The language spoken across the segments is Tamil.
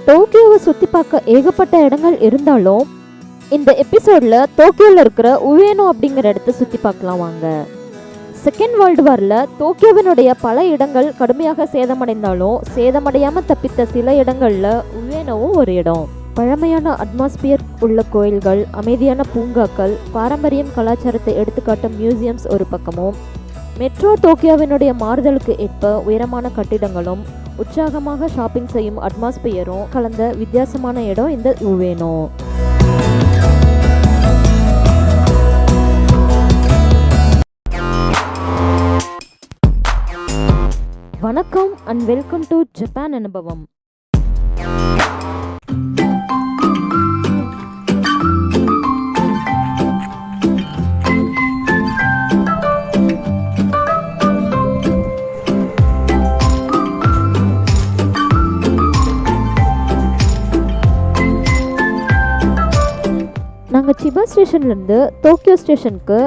டோக்கியோவை சுற்றி பார்க்க ஏகப்பட்ட இடங்கள் இருந்தாலும் இந்த எபிசோடில் டோக்கியோவில் இருக்கிற உவேனோ அப்படிங்கிற இடத்த சுற்றி பார்க்கலாம் வாங்க. செகண்ட் வேர்ல்டு வாரில் டோக்கியோவினுடைய பல இடங்கள் கடுமையாக சேதமடைந்தாலும் சேதமடையாமல் தப்பித்த சில இடங்களில் உவேனோவும் ஒரு இடம். பழமையான அட்மாஸ்பியர் உள்ள கோயில்கள், அமைதியான பூங்காக்கள், பாரம்பரியம் கலாச்சாரத்தை எடுத்துக்காட்டும் மியூசியம்ஸ் ஒரு பக்கமும், மெட்ரோ டோக்கியோவினுடைய மாறுதலுக்கு ஏற்ப உயரமான கட்டிடங்களும் உற்சாகமாக ஷாப்பிங் செய்யும் அட்மாஸ்பியரும் கலந்த வித்தியாசமான இடம் இந்த உவேனோ. வணக்கம் அண்ட் வெல்கம் டு ஜப்பான் அனுபவம். நாங்கள் சிபா ஸ்டேஷன்லேருந்து டோக்கியோ ஸ்டேஷனுக்கு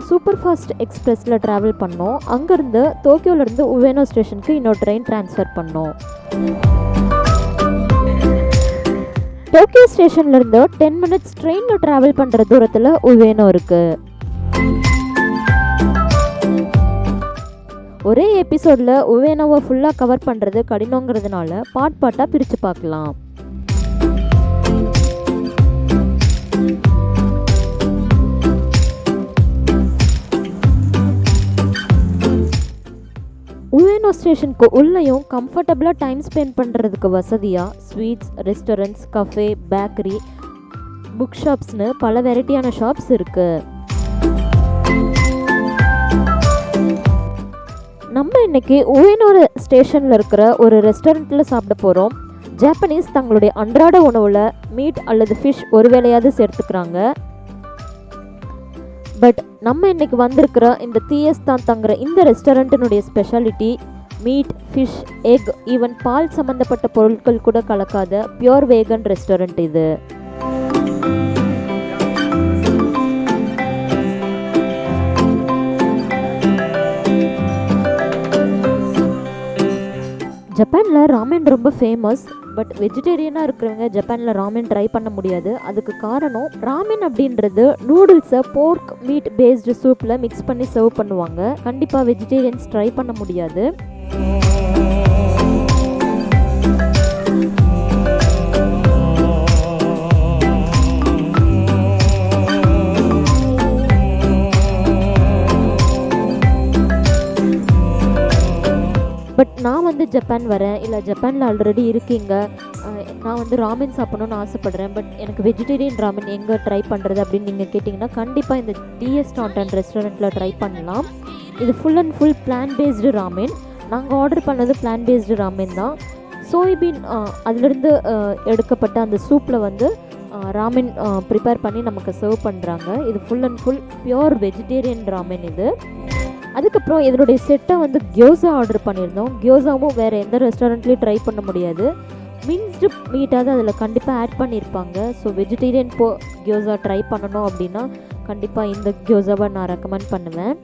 சூப்பர் ஃபாஸ்ட் எக்ஸ்பிரஸில் ட்ராவல் பண்ணோம். அங்கேருந்து டோக்கியோலேருந்து உவேனோ ஸ்டேஷனுக்கு இன்னொரு ட்ரெயின் ட்ரான்ஸ்ஃபர் பண்ணோம். டோக்கியோ ஸ்டேஷன்லேருந்து 10 minutes ட்ரெயினில் ட்ராவல் பண்ணுற தூரத்தில் உவேனோ இருக்குது. ஒரே எபிசோடில் உவேனோவை ஃபுல்லாக கவர் பண்ணுறது கடினங்கிறதுனால பார்ட்டாக பிரித்து பார்க்கலாம். உவேனோ ஸ்டேஷனுக்கு உள்ளேயும் கம்ஃபர்டபுளாக டைம் ஸ்பெண்ட் பண்ணுறதுக்கு வசதியாக sweets, restaurants, cafe, bakery, book ஷாப்ஸ்னு பல வெரைட்டியான ஷாப்ஸ் இருக்குது. நம்ம இன்னைக்கு உவேனோ ஸ்டேஷனில் இருக்கிற ஒரு ரெஸ்டாரண்ட்டில் சாப்பிட போகிறோம். ஜாப்பனீஸ் தங்களுடைய அன்றாட உணவில் மீட் அல்லது ஃபிஷ் ஒரு வேளையாவது சேர்த்துக்கிறாங்க. பட் நம்ம இன்னைக்கு வந்திருக்கிற இந்த sTantan இந்த ரெஸ்டாரண்ட்டினுடைய speciality meat, fish, egg, even பால் சம்மந்தப்பட்ட பொருட்கள் கூட கலக்காத பியோர் வேகன் ரெஸ்டாரண்ட் இது. ஜப்பானில் ராமென் ரொம்ப ஃபேமஸ். பட் வெஜிடேரியனாக இருக்கிறவங்க ஜப்பானில் ராமென் ட்ரை பண்ண முடியாது. அதுக்கு காரணம் ராமென் அப்படின்றது நூடுல்ஸை போர்க் மீட் பேஸ்டு சூப்பில் மிக்ஸ் பண்ணி சர்வ் பண்ணுவாங்க. கண்டிப்பாக வெஜிடேரியன்ஸ் ட்ரை பண்ண முடியாது. பட் நான் வந்து ஜப்பான் வரேன், இல்லை ஜப்பானில் ஆல்ரெடி இருக்கீங்க, நான் வந்து ராமென் சாப்பிடணும்னு ஆசைப்பட்றேன், பட் எனக்கு வெஜிடேரியன் ராமென் எங்கே ட்ரை பண்ணுறது அப்படின்னு நீங்கள் கேட்டிங்கன்னா கண்டிப்பாக இந்த sTantan ரெஸ்டாரண்ட்டில் ட்ரை பண்ணலாம். இது full and full plan based ramen. நாங்கள் ஆர்டர் பண்ணது பிளான் பேஸ்டு ராமென் தான். சோய்பீன் அதிலிருந்து எடுக்கப்பட்ட அந்த சூப்பில் வந்து ராமென் ப்ரிப்பேர் பண்ணி நமக்கு சர்வ் பண்ணுறாங்க. இது full and full pure vegetarian ramen இது. அதுக்கப்புறம் இதனுடைய செட்டை வந்து கியோசா ஆர்டர் பண்ணியிருந்தோம். கியோசாவும் வேறு எந்த ரெஸ்டாரண்ட்லேயும் ட்ரை பண்ண முடியாது. மிக்ஸ்டு மீட்டாவது அதில் கண்டிப்பாக ஆட் பண்ணியிருப்பாங்க. ஸோ வெஜிடேரியன் கியோசா ட்ரை பண்ணணும் அப்படின்னா கண்டிப்பாக இந்த கியோசாவை நான் ரெக்கமெண்ட் பண்ணுவேன்.